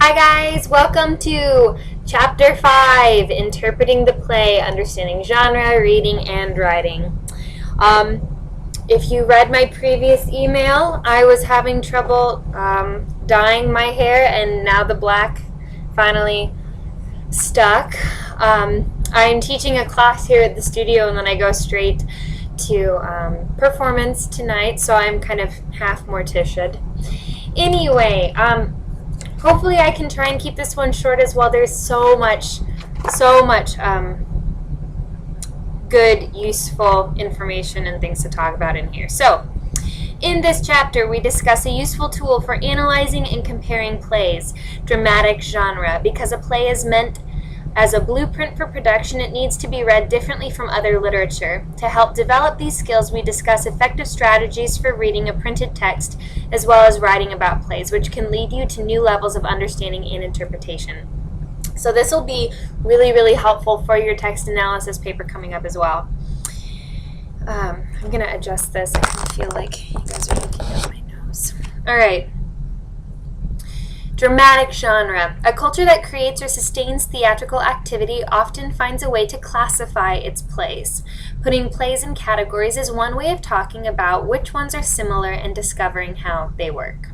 Hi guys, welcome to Chapter 5, Interpreting the Play, Understanding Genre, Reading, and Writing. If you read my previous email, I was having trouble dyeing my hair, and now the black finally stuck. I'm teaching a class here at the studio, and then I go straight to performance tonight, so I'm kind of half morticiaed. Anyway, hopefully I can try and keep this one short as well. There's so much good, useful information and things to talk about in here. So, in this chapter, we discuss a useful tool for analyzing and comparing plays, dramatic genre. Because a play is meant as a blueprint for production, it needs to be read differently from other literature. To help develop these skills, we discuss effective strategies for reading a printed text as well as writing about plays, which can lead you to new levels of understanding and interpretation. So this will be really, really helpful for your text analysis paper coming up as well. I'm going to adjust this. I feel like you guys are looking at my nose. All right. Dramatic genre. A culture that creates or sustains theatrical activity often finds a way to classify its plays. Putting plays in categories is one way of talking about which ones are similar and discovering how they work.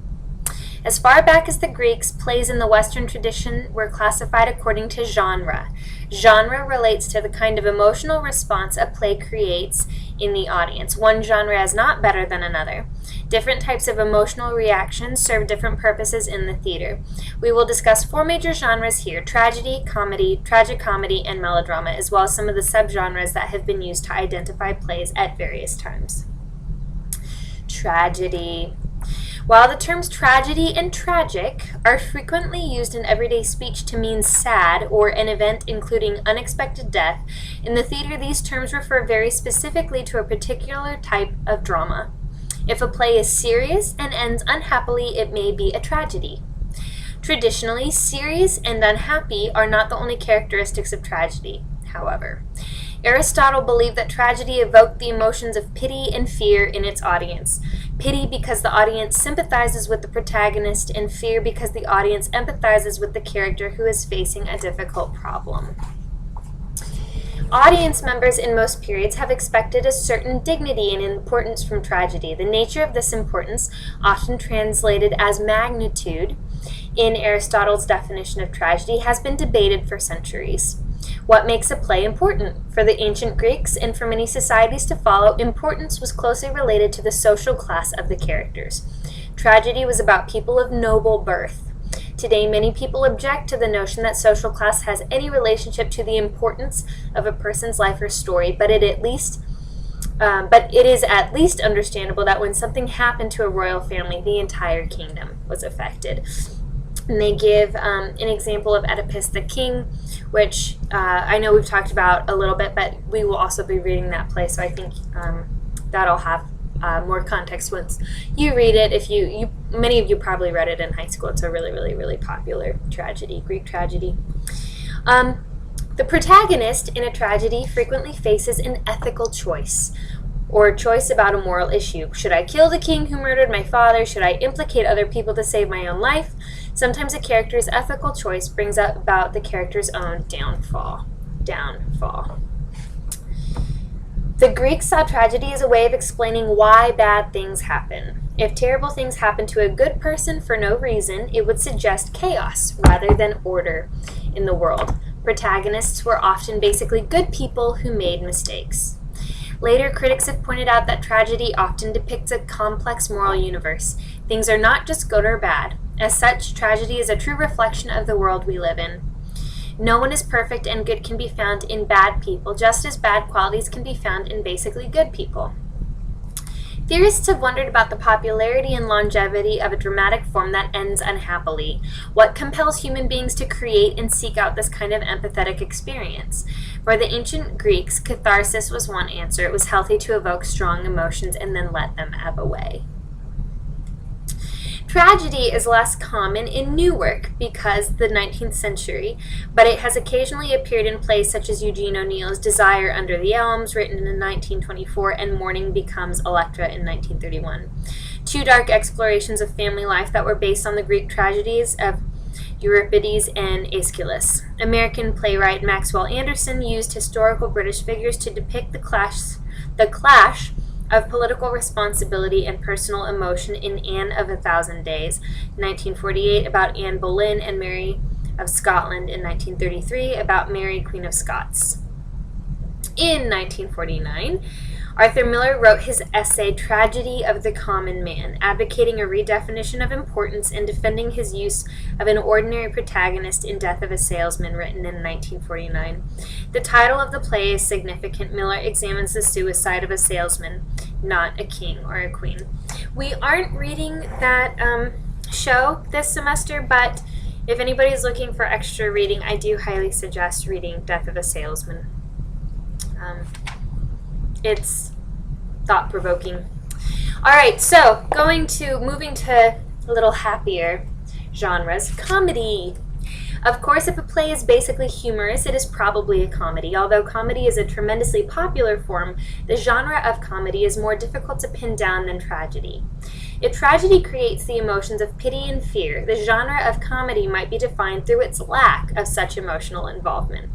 As far back as the Greeks, plays in the Western tradition were classified according to genre. Genre relates to the kind of emotional response a play creates in the audience. One genre is not better than another. Different types of emotional reactions serve different purposes in the theater. We will discuss 4 major genres here: tragedy, comedy, tragic comedy, and melodrama, as well as some of the subgenres that have been used to identify plays at various times. Tragedy. While the terms tragedy and tragic are frequently used in everyday speech to mean sad or an event including unexpected death, in the theater these terms refer very specifically to a particular type of drama. If a play is serious and ends unhappily, it may be a tragedy. Traditionally, serious and unhappy are not the only characteristics of tragedy, however. Aristotle believed that tragedy evoked the emotions of pity and fear in its audience. Pity because the audience sympathizes with the protagonist, and fear because the audience empathizes with the character who is facing a difficult problem. Audience members in most periods have expected a certain dignity and importance from tragedy. The nature of this importance, often translated as magnitude in Aristotle's definition of tragedy, has been debated for centuries. What makes a play important? For the ancient Greeks and for many societies to follow, importance was closely related to the social class of the characters. Tragedy was about people of noble birth. Today, many people object to the notion that social class has any relationship to the importance of a person's life or story, but it is at least understandable that when something happened to a royal family, the entire kingdom was affected. And they give an example of Oedipus the King, which I know we've talked about a little bit, but we will also be reading that play, so I think that'll have more context once you read it. Many of you probably read it in high school. It's a really, really, really popular tragedy, Greek tragedy. The protagonist in a tragedy frequently faces an ethical choice, or a choice about a moral issue. Should I kill the king who murdered my father? Should I implicate other people to save my own life? Sometimes a character's ethical choice brings about the character's own downfall. The Greeks saw tragedy as a way of explaining why bad things happen. If terrible things happen to a good person for no reason, it would suggest chaos rather than order in the world. Protagonists were often basically good people who made mistakes. Later, critics have pointed out that tragedy often depicts a complex moral universe. Things are not just good or bad. As such, tragedy is a true reflection of the world we live in. No one is perfect, and good can be found in bad people, just as bad qualities can be found in basically good people. Theorists have wondered about the popularity and longevity of a dramatic form that ends unhappily. What compels human beings to create and seek out this kind of empathetic experience? For the ancient Greeks, catharsis was one answer. It was healthy to evoke strong emotions and then let them ebb away. Tragedy is less common in new work because the 19th century, but it has occasionally appeared in plays such as Eugene O'Neill's Desire Under the Elms, written in 1924, and Morning Becomes Electra in 1931. Two dark explorations of family life that were based on the Greek tragedies of Euripides and Aeschylus. American playwright Maxwell Anderson used historical British figures to depict the clash of political responsibility and personal emotion in Anne of a Thousand Days, 1948, about Anne Boleyn, and Mary of Scotland in 1933, about Mary, Queen of Scots. In 1949, Arthur Miller wrote his essay Tragedy of the Common Man, advocating a redefinition of importance and defending his use of an ordinary protagonist in Death of a Salesman, written in 1949. The title of the play is significant. Miller examines the suicide of a salesman, not a king or a queen. We aren't reading that show this semester, but if anybody's looking for extra reading, I do highly suggest reading Death of a Salesman. It's thought-provoking. All right, so moving to a little happier genres. Comedy. Of course, if a play is basically humorous, it is probably a comedy. Although comedy is a tremendously popular form, the genre of comedy is more difficult to pin down than tragedy. If tragedy creates the emotions of pity and fear, the genre of comedy might be defined through its lack of such emotional involvement.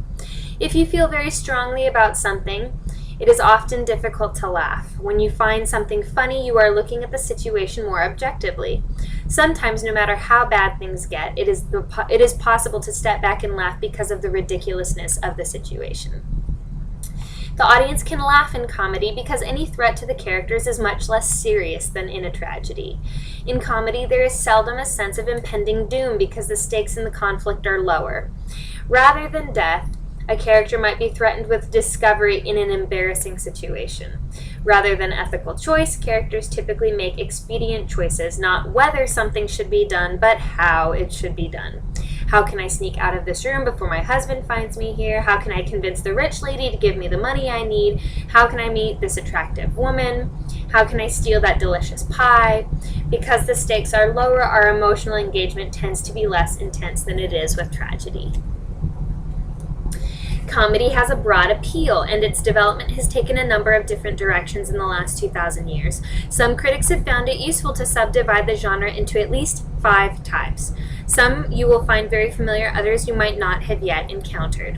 If you feel very strongly about something, it is often difficult to laugh. When you find something funny, you are looking at the situation more objectively. Sometimes, no matter how bad things get, it is possible to step back and laugh because of the ridiculousness of the situation. The audience can laugh in comedy because any threat to the characters is much less serious than in a tragedy. In comedy, there is seldom a sense of impending doom because the stakes in the conflict are lower. Rather than death, a character might be threatened with discovery in an embarrassing situation. Rather than ethical choice, characters typically make expedient choices, not whether something should be done, but how it should be done. How can I sneak out of this room before my husband finds me here? How can I convince the rich lady to give me the money I need? How can I meet this attractive woman? How can I steal that delicious pie? Because the stakes are lower, our emotional engagement tends to be less intense than it is with tragedy. Comedy has a broad appeal, and its development has taken a number of different directions in the last 2,000 years. Some critics have found it useful to subdivide the genre into at least 5 types. Some you will find very familiar, others you might not have yet encountered.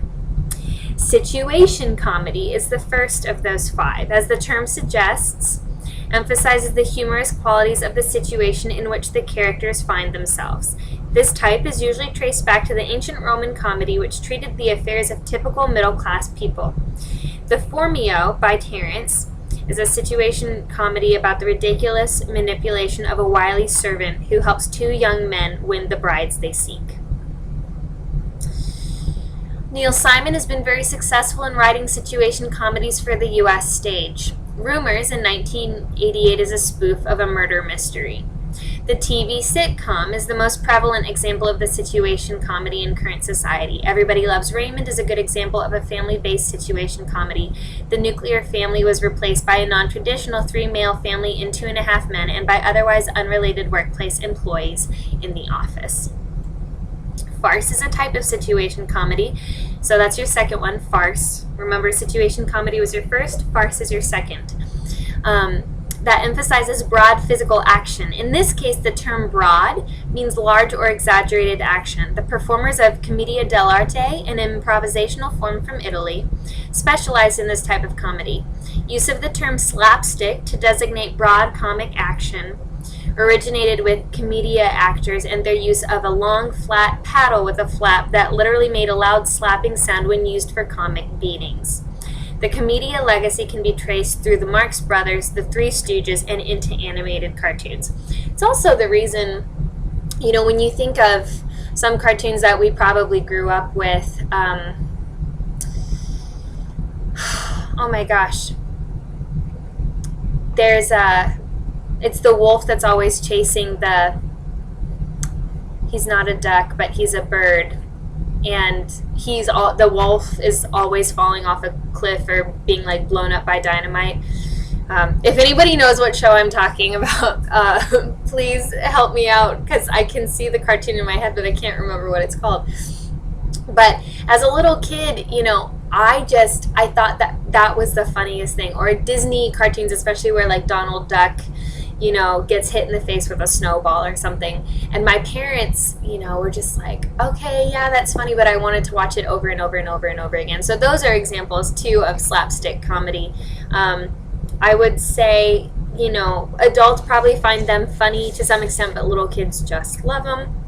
Situation comedy is the first of those 5. As the term suggests, emphasizes the humorous qualities of the situation in which the characters find themselves. This type is usually traced back to the ancient Roman comedy, which treated the affairs of typical middle-class people. The Phormio by Terence is a situation comedy about the ridiculous manipulation of a wily servant who helps 2 young men win the brides they seek. Neil Simon has been very successful in writing situation comedies for the U.S. stage. Rumors in 1988 is a spoof of a murder mystery. The TV sitcom is the most prevalent example of the situation comedy in current society. Everybody Loves Raymond is a good example of a family-based situation comedy. The nuclear family was replaced by a non-traditional 3-male family and 2.5 men, and by otherwise unrelated workplace employees in the office. Farce is a type of situation comedy, so that's your second one, farce. Remember, situation comedy was your first, farce is your second. That emphasizes broad physical action. In this case, the term broad means large or exaggerated action. The performers of Commedia dell'arte, an improvisational form from Italy, specialized in this type of comedy. Use of the term slapstick to designate broad comic action originated with commedia actors and their use of a long, flat paddle with a flap that literally made a loud slapping sound when used for comic beatings. The commedia legacy can be traced through the Marx Brothers, the Three Stooges, and into animated cartoons. It's also the reason, when you think of some cartoons that we probably grew up with, oh my gosh, it's the wolf that's always chasing he's not a duck, but he's a bird. And the wolf is always falling off a cliff or being blown up by dynamite. If anybody knows what show I'm talking about, please help me out, because I can see the cartoon in my head, but I can't remember what it's called. But as a little kid, I thought that was the funniest thing. Or Disney cartoons, especially where Donald Duck gets hit in the face with a snowball or something. And my parents, were just like, okay, yeah, that's funny, but I wanted to watch it over and over and over and over again. So those are examples, too, of slapstick comedy. I would say, adults probably find them funny to some extent, but little kids just love them.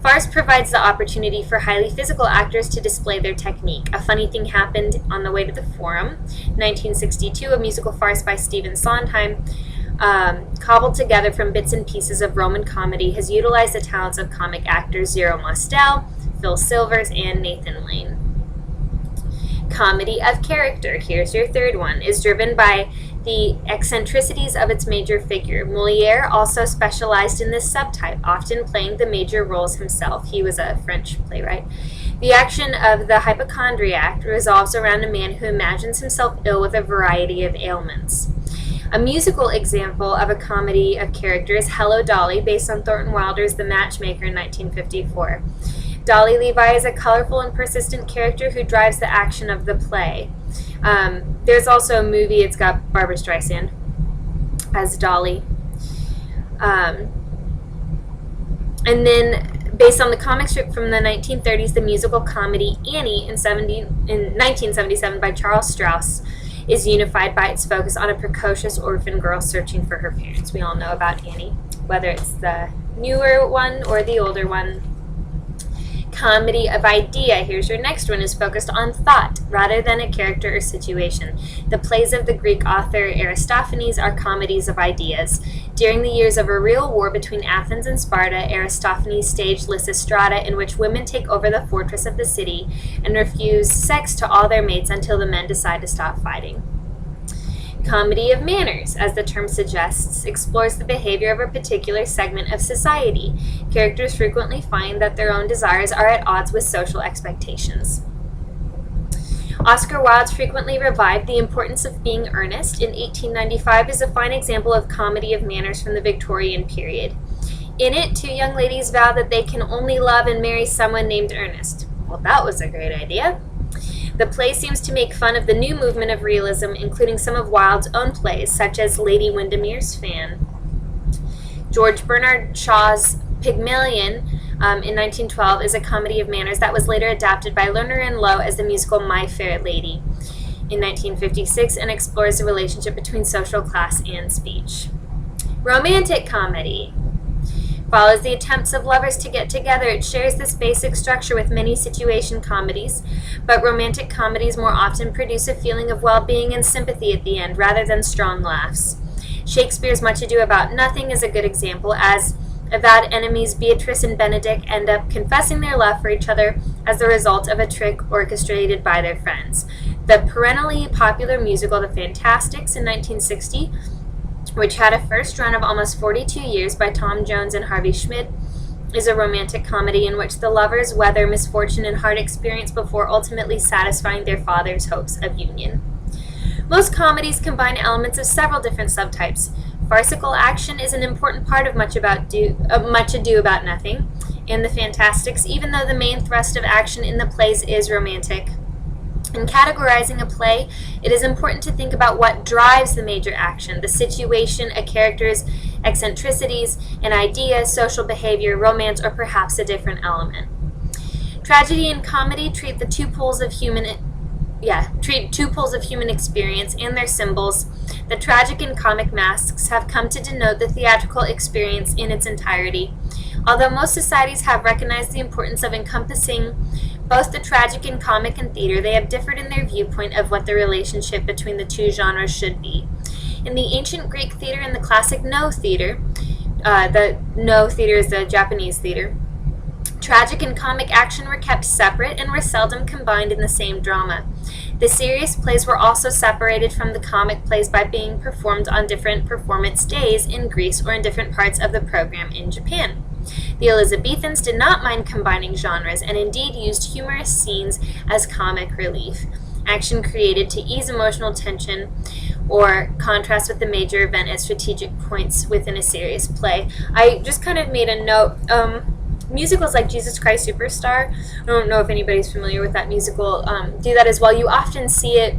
Farce provides the opportunity for highly physical actors to display their technique. A funny thing happened on the way to the Forum. 1962, a musical farce by Stephen Sondheim, cobbled together from bits and pieces of Roman comedy, has utilized the talents of comic actors Zero Mostel, Phil Silvers, and Nathan Lane. Comedy of character, here's your third one, is driven by the eccentricities of its major figure. Molière also specialized in this subtype, often playing the major roles himself. He was a French playwright. The action of the hypochondriac revolves around a man who imagines himself ill with a variety of ailments. A musical example of a comedy of character is Hello, Dolly, based on Thornton Wilder's The Matchmaker in 1954. Dolly Levi is a colorful and persistent character who drives the action of the play. There's also a movie, it's got Barbra Streisand as Dolly. And then, based on the comic strip from the 1930s, the musical comedy Annie in 1977 by Charles Strauss is unified by its focus on a precocious orphan girl searching for her parents. We all know about Annie, whether it's the newer one or the older one. Comedy of idea, here's your next one, is focused on thought rather than a character or situation. The plays of the Greek author Aristophanes are comedies of ideas. During the years of a real war between Athens and Sparta, Aristophanes staged Lysistrata, in which women take over the fortress of the city and refuse sex to all their mates until the men decide to stop fighting. Comedy of manners, as the term suggests, explores the behavior of a particular segment of society. Characters frequently find that their own desires are at odds with social expectations. Oscar Wilde's frequently revived The Importance of Being Earnest in 1895 is a fine example of comedy of manners from the Victorian period. In it, two young ladies vow that they can only love and marry someone named Ernest. Well, that was a great idea. The play seems to make fun of the new movement of realism, including some of Wilde's own plays, such as Lady Windermere's Fan. George Bernard Shaw's Pygmalion in 1912 is a comedy of manners that was later adapted by Lerner and Loewe as the musical My Fair Lady in 1956 and explores the relationship between social class and speech. Romantic comedy follows the attempts of lovers to get together. It shares this basic structure with many situation comedies, but romantic comedies more often produce a feeling of well-being and sympathy at the end, rather than strong laughs. Shakespeare's Much Ado About Nothing is a good example, as avowed enemies Beatrice and Benedick end up confessing their love for each other as the result of a trick orchestrated by their friends. The perennially popular musical The Fantastics in 1960, which had a first run of almost 42 years by Tom Jones and Harvey Schmidt, is a romantic comedy in which the lovers weather misfortune and hard experience before ultimately satisfying their father's hopes of union. Most comedies combine elements of several different subtypes. Farcical action is an important part of Much Ado About Nothing and The Fantastics, even though the main thrust of action in the plays is romantic. In categorizing a play, it is important to think about what drives the major action, the situation, a character's eccentricities, an idea, social behavior, romance, or perhaps a different element. Tragedy and comedy treat two poles of human experience and their symbols. The tragic and comic masks have come to denote the theatrical experience in its entirety. Although most societies have recognized the importance of encompassing both the tragic and comic in theater, they have differed in their viewpoint of what the relationship between the two genres should be. In the ancient Greek theater and the classic No theater, the No theater is the Japanese theater, tragic and comic action were kept separate and were seldom combined in the same drama. The serious plays were also separated from the comic plays by being performed on different performance days in Greece or in different parts of the program in Japan. The Elizabethans did not mind combining genres and indeed used humorous scenes as comic relief, action created to ease emotional tension or contrast with the major event at strategic points within a serious play. I just kind of made a note. Musicals like Jesus Christ Superstar, I don't know if anybody's familiar with that musical, do that as well. You often see it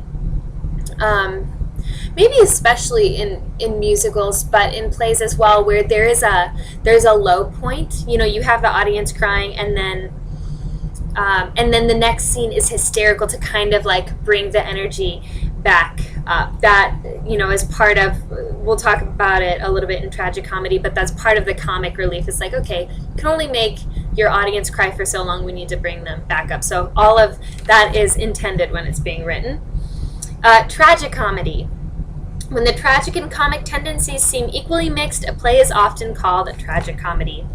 maybe especially in musicals, but in plays as well, where there's a low point. You have the audience crying, and then the next scene is hysterical to kind of like bring the energy back up. That is part of. We'll talk about it a little bit in tragic comedy, but that's part of the comic relief. It's like, okay, you can only make your audience cry for so long. We need to bring them back up. So all of that is intended when it's being written. Tragic comedy. When the tragic and comic tendencies seem equally mixed, a play is often called a tragic comedy.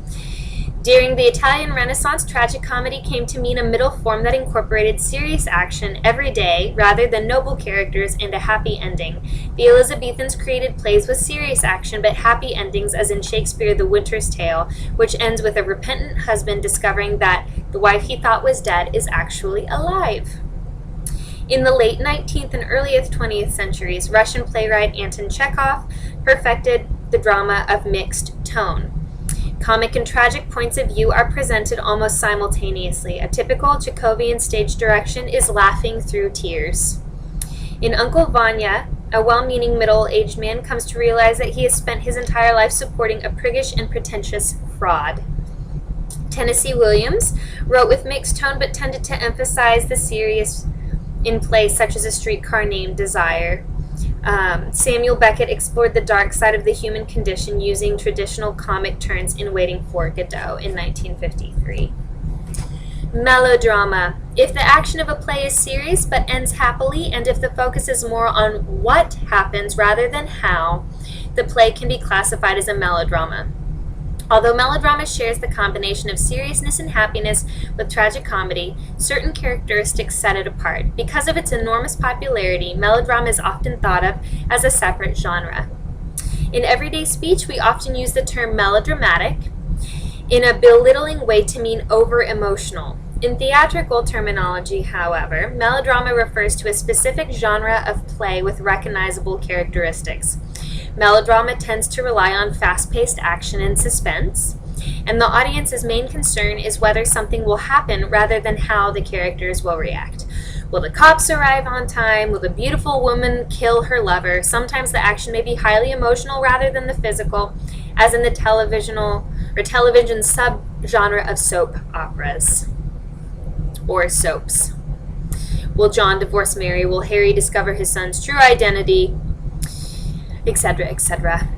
During the Italian Renaissance, tragic comedy came to mean a middle form that incorporated serious action every day rather than noble characters and a happy ending. The Elizabethans created plays with serious action but happy endings, as in Shakespeare The Winter's Tale, which ends with a repentant husband discovering that the wife he thought was dead is actually alive. In the late 19th and early 20th centuries, Russian playwright Anton Chekhov perfected the drama of mixed tone. Comic and tragic points of view are presented almost simultaneously. A typical Chekhovian stage direction is laughing through tears. In Uncle Vanya, a well-meaning middle-aged man comes to realize that he has spent his entire life supporting a priggish and pretentious fraud. Tennessee Williams wrote with mixed tone but tended to emphasize the serious in plays such as A Streetcar Named Desire. Samuel Beckett explored the dark side of the human condition using traditional comic turns in Waiting for Godot in 1953. Melodrama. If the action of a play is serious but ends happily, and if the focus is more on what happens rather than how, the play can be classified as a melodrama. Although melodrama shares the combination of seriousness and happiness with tragic comedy, certain characteristics set it apart. Because of its enormous popularity, melodrama is often thought of as a separate genre. In everyday speech, we often use the term melodramatic in a belittling way to mean over-emotional. In theatrical terminology, however, melodrama refers to a specific genre of play with recognizable characteristics. Melodrama tends to rely on fast-paced action and suspense, and the audience's main concern is whether something will happen rather than how the characters will react. Will the cops arrive on time? Will the beautiful woman kill her lover? Sometimes the action may be highly emotional rather than the physical, as in the television subgenre of soap operas or soaps. Will John divorce Mary? Will Harry discover his son's true identity? Etc., etc.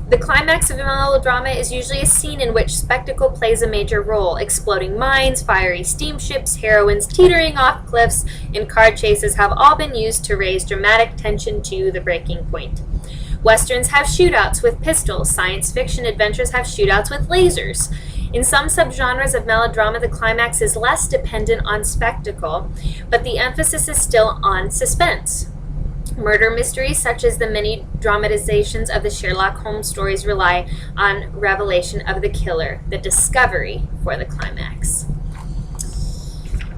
The climax of a melodrama is usually a scene in which spectacle plays a major role. Exploding mines, fiery steamships, heroines teetering off cliffs, and car chases have all been used to raise dramatic tension to the breaking point. Westerns have shootouts with pistols. Science fiction adventures have shootouts with lasers. In some subgenres of melodrama, the climax is less dependent on spectacle, but the emphasis is still on suspense. Murder mysteries, such as the many dramatizations of the Sherlock Holmes stories, rely on revelation of the killer, the discovery for the climax.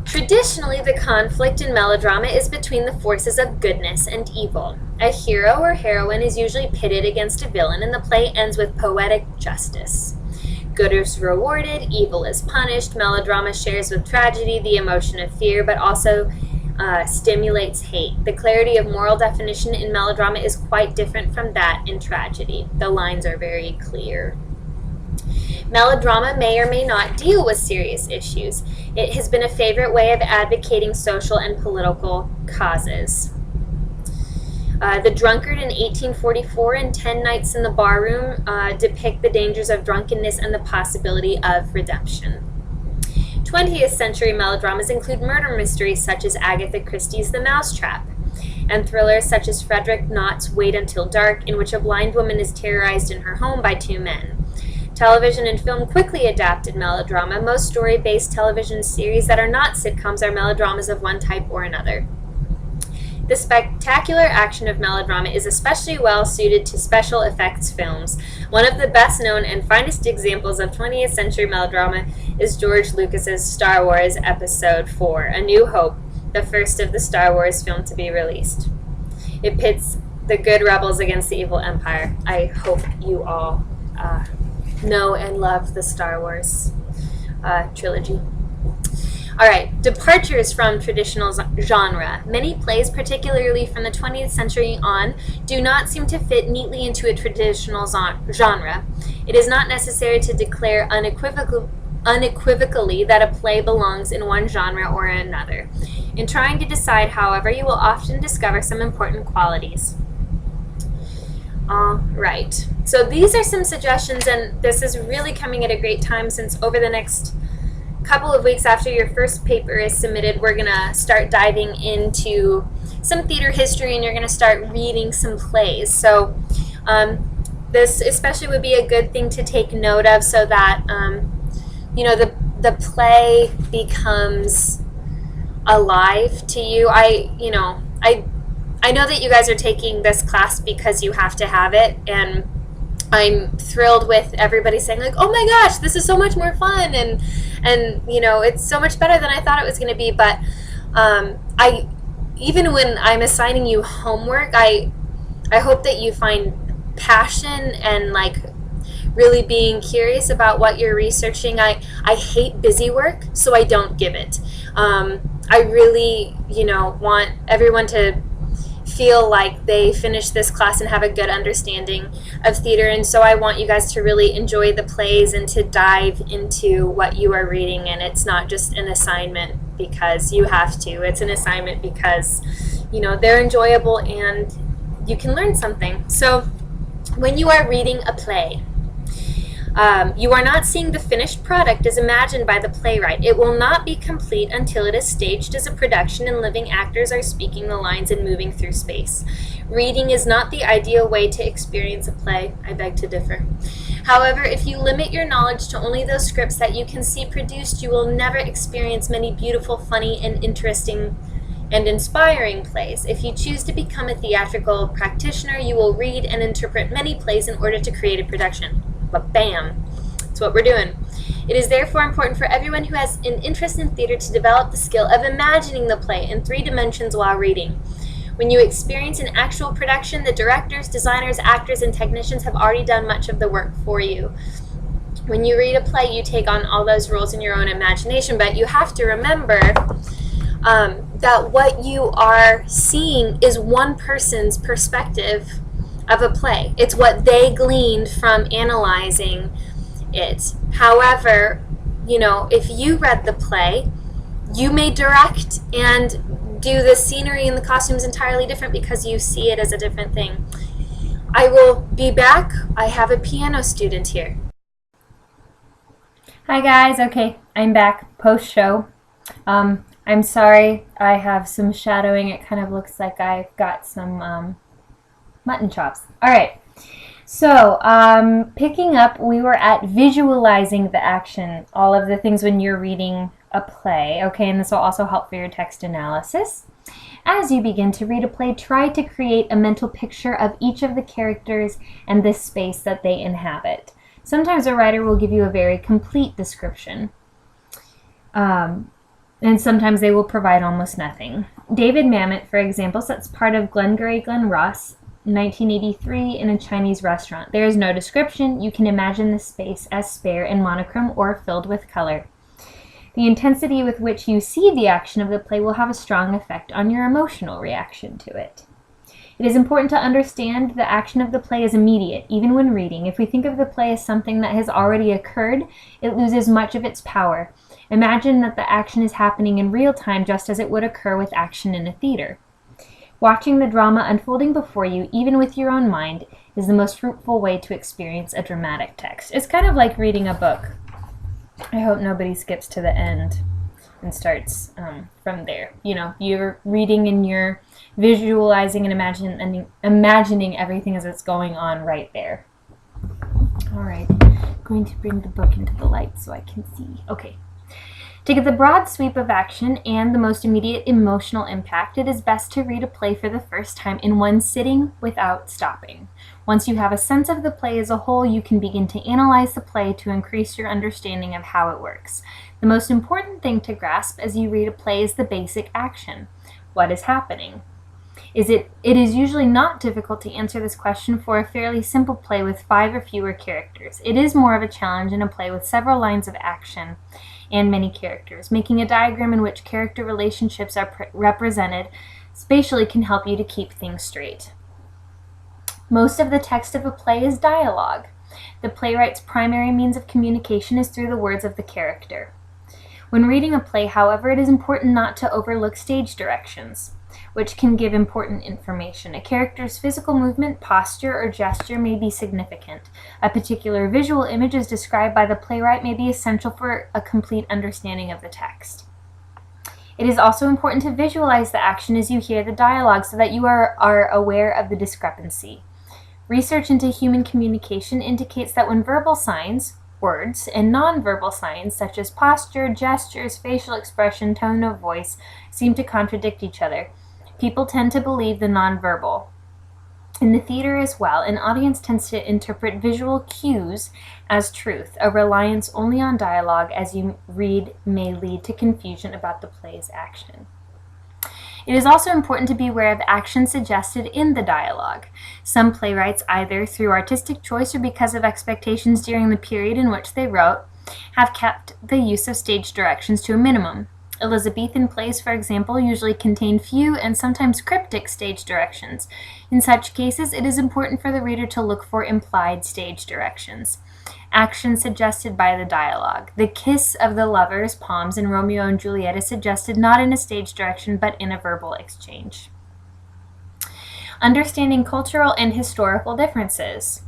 Traditionally, the conflict in melodrama is between the forces of goodness and evil. A hero or heroine is usually pitted against a villain, and the play ends with poetic justice. Good is rewarded, evil is punished. Melodrama shares with tragedy the emotion of fear, but also stimulates hate. The clarity of moral definition in melodrama is quite different from that in tragedy. The lines are very clear. Melodrama may or may not deal with serious issues. It has been a favorite way of advocating social and political causes. The Drunkard in 1844 and 10 Nights in the Barroom depict the dangers of drunkenness and the possibility of redemption. 20th century melodramas include murder mysteries such as Agatha Christie's The Mousetrap, and thrillers such as Frederick Knott's Wait Until Dark, in which a blind woman is terrorized in her home by two men. Television and film quickly adapted melodrama. Most story-based television series that are not sitcoms are melodramas of one type or another. The spectacular action of melodrama is especially well suited to special effects films. One of the best known and finest examples of 20th century melodrama is George Lucas's Star Wars Episode IV, A New Hope, the first of the Star Wars film to be released. It pits the good rebels against the evil empire. I hope you all know and love the Star Wars trilogy. All right, departures from traditional genre. Many plays, particularly from the 20th century on, do not seem to fit neatly into a traditional genre. It is not necessary to declare unequivocally that a play belongs in one genre or another. In trying to decide, however, you will often discover some important qualities. All right, so these are some suggestions, and this is really coming at a great time, since over the next couple of weeks after your first paper is submitted, we're going to start diving into some theater history, and you're going to start reading some plays. So this especially would be a good thing to take note of, so that the play becomes alive to you. I know that you guys are taking this class because you have to have it, and I'm thrilled with everybody saying, like, oh my gosh, this is so much more fun, and it's so much better than I thought it was going to be. But even when I'm assigning you homework, I hope that you find passion and like really being curious about what you're researching. I hate busy work, so I don't give it. I really want everyone to feel like they finish this class and have a good understanding of theater, and so I want you guys to really enjoy the plays and to dive into what you are reading. And it's not just an assignment because you have to. It's an assignment because they're enjoyable and you can learn something. So when you are reading a play, you are not seeing the finished product as imagined by the playwright. It will not be complete until it is staged as a production and living actors are speaking the lines and moving through space. Reading is not the ideal way to experience a play. I beg to differ. However, if you limit your knowledge to only those scripts that you can see produced, you will never experience many beautiful, funny, and interesting and inspiring plays. If you choose to become a theatrical practitioner, you will read and interpret many plays in order to create a production. But bam, that's what we're doing. It is therefore important for everyone who has an interest in theater to develop the skill of imagining the play in 3 dimensions while reading. When you experience an actual production, the directors, designers, actors, and technicians have already done much of the work for you. When you read a play, you take on all those roles in your own imagination, but you have to remember that what you are seeing is one person's perspective of a play. It's what they gleaned from analyzing it. However, if you read the play, you may direct and do the scenery and the costumes entirely different because you see it as a different thing. I will be back. I have a piano student here. Hi guys, okay, I'm back post-show. I'm sorry, I have some shadowing. It kind of looks like I've got some mutton chops. All right, so picking up, we were at visualizing the action, all of the things when you're reading a play, okay, and this will also help for your text analysis. As you begin to read a play, try to create a mental picture of each of the characters and the space that they inhabit. Sometimes a writer will give you a very complete description, and sometimes they will provide almost nothing. David Mamet, for example, sets part of Glengarry Glen Ross, 1983, in a Chinese restaurant. There is no description. You can imagine the space as spare and monochrome or filled with color. The intensity with which you see the action of the play will have a strong effect on your emotional reaction to it. It is important to understand the action of the play is immediate, even when reading. If we think of the play as something that has already occurred, it loses much of its power. Imagine that the action is happening in real time, just as it would occur with action in a theater. Watching the drama unfolding before you, even with your own mind, is the most fruitful way to experience a dramatic text. It's kind of like reading a book. I hope nobody skips to the end and starts from there. You're reading and you're visualizing and imagining everything as it's going on right there. All right, I'm going to bring the book into the light so I can see. Okay. To get the broad sweep of action and the most immediate emotional impact, it is best to read a play for the first time in one sitting without stopping. Once you have a sense of the play as a whole, you can begin to analyze the play to increase your understanding of how it works. The most important thing to grasp as you read a play is the basic action. What is happening? It is usually not difficult to answer this question for a fairly simple play with 5 or fewer characters. It is more of a challenge in a play with several lines of action. and many characters. Making a diagram in which character relationships are represented spatially can help you to keep things straight. Most of the text of a play is dialogue. The playwright's primary means of communication is through the words of the character. When reading a play, however, it is important not to overlook stage directions, which can give important information. A character's physical movement, posture, or gesture may be significant. A particular visual image as described by the playwright may be essential for a complete understanding of the text. It is also important to visualize the action as you hear the dialogue so that you are aware of the discrepancy. Research into human communication indicates that when verbal signs, words, and nonverbal signs such as posture, gestures, facial expression, tone of voice seem to contradict each other, people tend to believe the nonverbal. In the theater as well, an audience tends to interpret visual cues as truth. A reliance only on dialogue as you read may lead to confusion about the play's action. It is also important to be aware of action suggested in the dialogue. Some playwrights, either through artistic choice or because of expectations during the period in which they wrote, have kept the use of stage directions to a minimum. Elizabethan plays, for example, usually contain few and sometimes cryptic stage directions. In such cases, it is important for the reader to look for implied stage directions. Action suggested by the dialogue. The kiss of the lovers' palms in Romeo and Juliet is suggested not in a stage direction but in a verbal exchange. Understanding cultural and historical differences.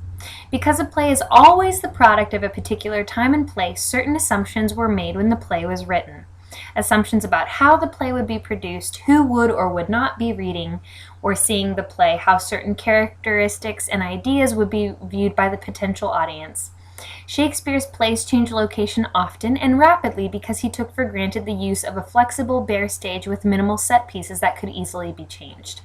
Because a play is always the product of a particular time and place, certain assumptions were made when the play was written. Assumptions about how the play would be produced, who would or would not be reading or seeing the play, how certain characteristics and ideas would be viewed by the potential audience. Shakespeare's plays change location often and rapidly because he took for granted the use of a flexible, bare stage with minimal set pieces that could easily be changed.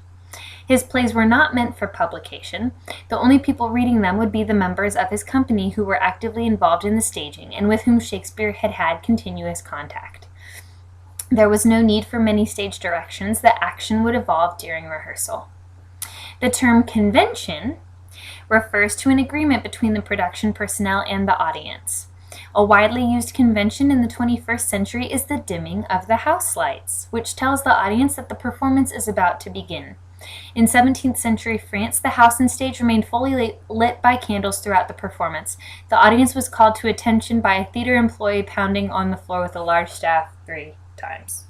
His plays were not meant for publication. The only people reading them would be the members of his company who were actively involved in the staging and with whom Shakespeare had had continuous contact. There was no need for many stage directions. The action would evolve during rehearsal. The term convention refers to an agreement between the production personnel and the audience. A widely used convention in the 21st century is the dimming of the house lights, which tells the audience that the performance is about to begin. In 17th century France, the house and stage remained fully lit by candles throughout the performance. The audience was called to attention by a theater employee pounding on the floor with a large staff 3 times.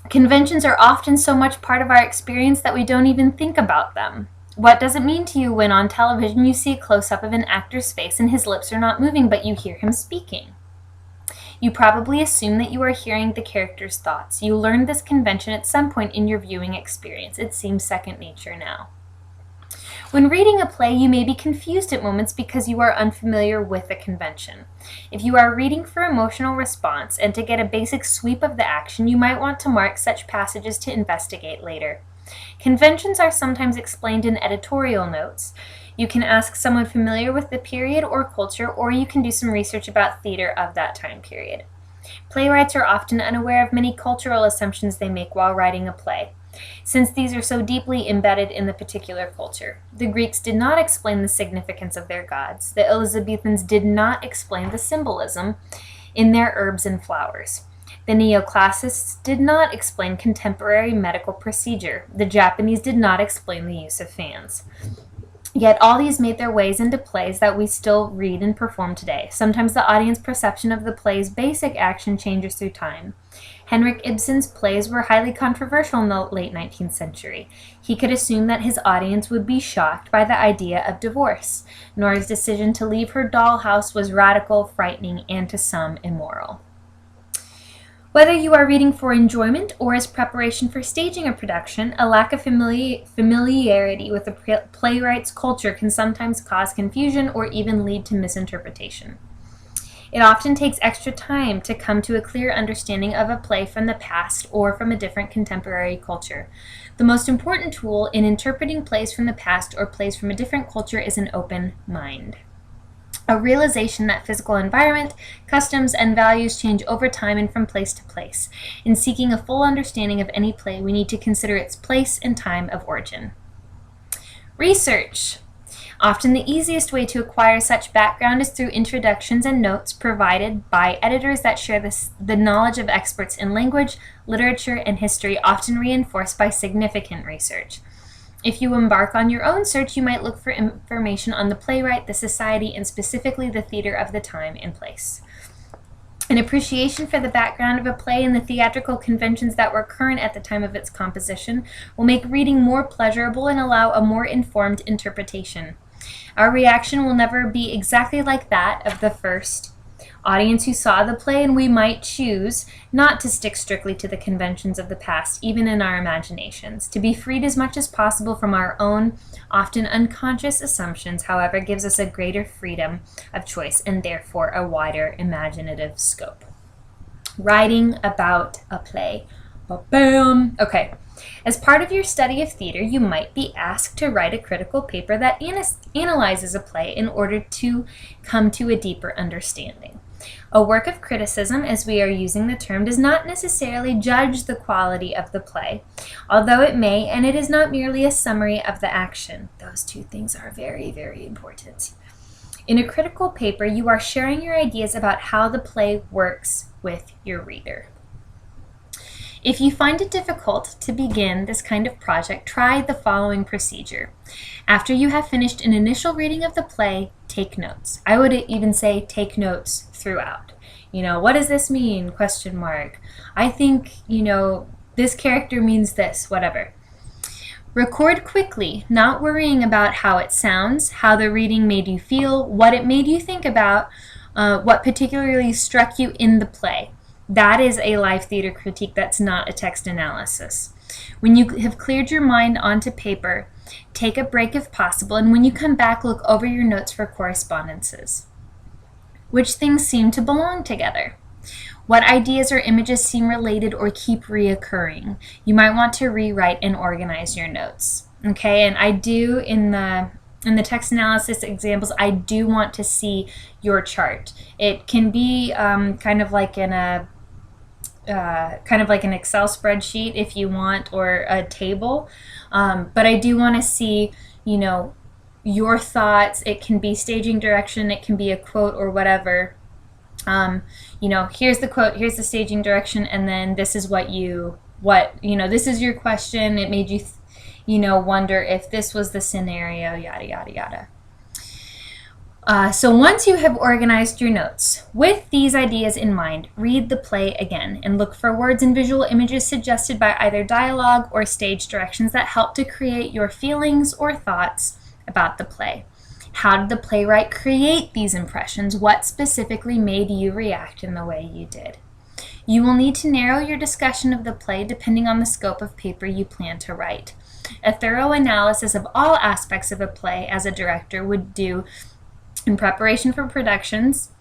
Conventions are often so much part of our experience that we don't even think about them. What does it mean to you when on television you see a close-up of an actor's face and his lips are not moving, but you hear him speaking? You probably assume that you are hearing the character's thoughts. You learned this convention at some point in your viewing experience. It seems second nature now. When reading a play, you may be confused at moments because you are unfamiliar with the convention. If you are reading for emotional response and to get a basic sweep of the action, you might want to mark such passages to investigate later. Conventions are sometimes explained in editorial notes. You can ask someone familiar with the period or culture, or you can do some research about theater of that time period. Playwrights are often unaware of many cultural assumptions they make while writing a play, since these are so deeply embedded in the particular culture. The Greeks did not explain the significance of their gods. The Elizabethans did not explain the symbolism in their herbs and flowers. The neoclassicists did not explain contemporary medical procedure. The Japanese did not explain the use of fans. Yet all these made their ways into plays that we still read and perform today. Sometimes the audience perception of the play's basic action changes through time. Henrik Ibsen's plays were highly controversial in the late 19th century. He could assume that his audience would be shocked by the idea of divorce. Nora's decision to leave her dollhouse was radical, frightening, and to some immoral. Whether you are reading for enjoyment or as preparation for staging a production, a lack of familiarity with a playwright's culture can sometimes cause confusion or even lead to misinterpretation. It often takes extra time to come to a clear understanding of a play from the past or from a different contemporary culture. The most important tool in interpreting plays from the past or plays from a different culture is an open mind. A realization that physical environment, customs, and values change over time and from place to place. In seeking a full understanding of any play, we need to consider its place and time of origin. Research. Often the easiest way to acquire such background is through introductions and notes provided by editors that share the knowledge of experts in language, literature, and history, often reinforced by significant research. If you embark on your own search, you might look for information on the playwright, the society, and specifically the theater of the time and place. An appreciation for the background of a play and the theatrical conventions that were current at the time of its composition will make reading more pleasurable and allow a more informed interpretation. Our reaction will never be exactly like that of the first audience who saw the play, and we might choose not to stick strictly to the conventions of the past, even in our imaginations. To be freed as much as possible from our own, often unconscious assumptions, however, gives us a greater freedom of choice and therefore a wider imaginative scope. Writing about a play. Ba-bam! Okay. As part of your study of theater, you might be asked to write a critical paper that analyzes a play in order to come to a deeper understanding. A work of criticism, as we are using the term, does not necessarily judge the quality of the play, although it may, and it is not merely a summary of the action. Those two things are very, very important. In a critical paper, you are sharing your ideas about how the play works with your reader. If you find it difficult to begin this kind of project, try the following procedure. After you have finished an initial reading of the play, take notes. I would even say take notes throughout. What does this mean? ? I think, this character means this, whatever. Record quickly, not worrying about how it sounds, how the reading made you feel, what it made you think about, what particularly struck you in the play. That is a live theater critique. That's not a text analysis. When you have cleared your mind onto paper, take a break if possible, and when you come back, look over your notes for correspondences. Which things seem to belong together? What ideas or images seem related or keep reoccurring? You might want to rewrite and organize your notes. Okay, and I do in the text analysis examples, I do want to see your chart. It can be kind of like an Excel spreadsheet if you want, or a table. But I do want to see, your thoughts. It can be staging direction. It can be a quote or whatever. Here's the quote, here's the staging direction, and then this is this is your question. It made you, wonder if this was the scenario, yada, yada, yada. So once you have organized your notes, with these ideas in mind, read the play again and look for words and visual images suggested by either dialogue or stage directions that help to create your feelings or thoughts about the play. How did the playwright create these impressions? What specifically made you react in the way you did? You will need to narrow your discussion of the play depending on the scope of paper you plan to write. A thorough analysis of all aspects of a play as a director would do in preparation for productions,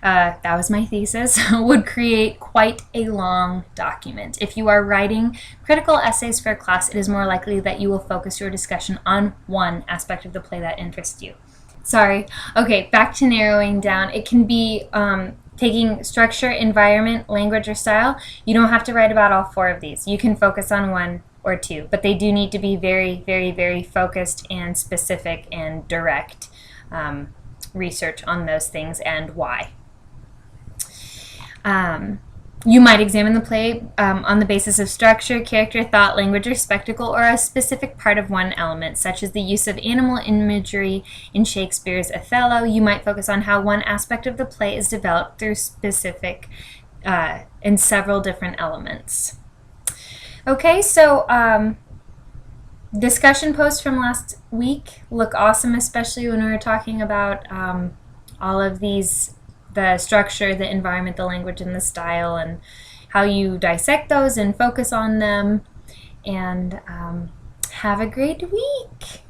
that was my thesis, would create quite a long document. If you are writing critical essays for a class, it is more likely that you will focus your discussion on one aspect of the play that interests you. Sorry. Okay, back to narrowing down. It can be taking structure, environment, language, or style. You don't have to write about all four of these. You can focus on one or two, but they do need to be very, very, very focused and specific and direct research on those things and why. You might examine the play on the basis of structure, character, thought, language, or spectacle, or a specific part of one element, such as the use of animal imagery in Shakespeare's Othello. You might focus on how one aspect of the play is developed through specific and several different elements. Okay, so discussion posts from last week look awesome, especially when we were talking about all of these, the structure, the environment, the language, and the style, and how you dissect those and focus on them. And have a great week.